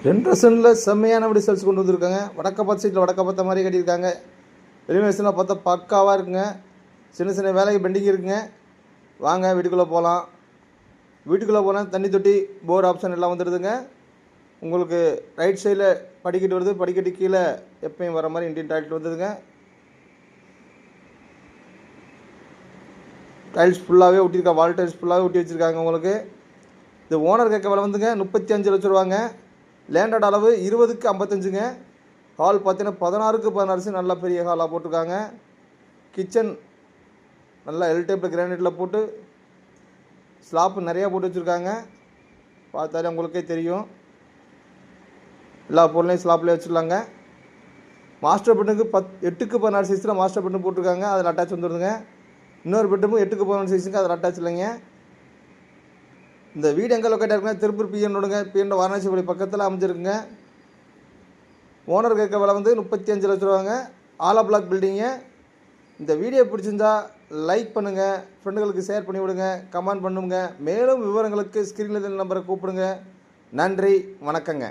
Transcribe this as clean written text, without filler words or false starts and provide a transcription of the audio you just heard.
2% செம்மையான ரிசல்ட்ஸ் கொண்டு வந்திருக்காங்க. வடக்க பார்த்த சைட்டில் வடக்க பார்த்த மாதிரி கட்டியிருக்காங்க. எலிவேஷன்லாம் பார்த்தா பக்காவாக இருக்குங்க. சின்ன சின்ன வேலைக்கு பெண்டிங் இருக்குங்க. வாங்க வீட்டுக்குள்ளே போகலாம். வீட்டுக்குள்ளே போனால் தண்ணி தொட்டி போர் ஆப்ஷன் எல்லாம் வந்துடுதுங்க. உங்களுக்கு ரைட் சைடில் படிக்கட்டு வருது. படிக்கட்டு கீழே எப்பயும் வர மாதிரி இண்டியன் டாய்லெட் வந்துடுதுங்க. டைல்ஸ் ஃபுல்லாகவே ஒட்டியிருக்கா. வால் டைல்ஸ் ஃபுல்லாகவே ஒட்டி வச்சுருக்காங்க. உங்களுக்கு இது ஓனர் கேட்க விலை வந்துங்க 35 லட்சம் ரூபாங்க. லேண்டட் அளவு 20க்கு 55ங்க. ஹால் பார்த்தீங்கன்னா 16க்கு 16 நல்ல பெரிய ஹாலாக போட்டிருக்காங்க. கிச்சன் நல்லா எல் டைப்பில் கிரானைட்டில் போட்டு ஸ்லாப்பு நிறையா போட்டு வச்சுருக்காங்க. பார்த்தாலே உங்களுக்கே தெரியும். எல்லா பொருளையும் ஸ்லாப்லேயே வச்சுருலாங்க. மாஸ்டர் பெட்டுக்கு 8க்கு 16 சைஸில் மாஸ்டர் பெட்டும் போட்டிருக்காங்க. அதில் அட்டாச் வந்துடுதுங்க. இன்னொரு பெட்ரூமும் 8க்கு 11 சைஸுங்க. அதில் அட்டாச் இல்லைங்க. இந்த வீடு எங்கே லொக்கேட்டாக இருக்குன்னா திருப்பூர் பிஎன்னோடுங்க. பிஎன் வாரணாசி பள்ளி பக்கத்தில் அமைஞ்சிருக்குங்க. ஓனர் கேட்க விலை வந்து 35 லட்ச ரூபாங்க. ஆலா பிளாக் பில்டிங்கு. இந்த வீடியோ பிடிச்சிருந்தா லைக் பண்ணுங்கள், ஃப்ரெண்டுகளுக்கு ஷேர் பண்ணி விடுங்க, கமெண்ட் பண்ணுங்க. மேலும் விவரங்களுக்கு ஸ்க்ரீனில் நம்பரை கூப்பிடுங்க. நன்றி, வணக்கங்க.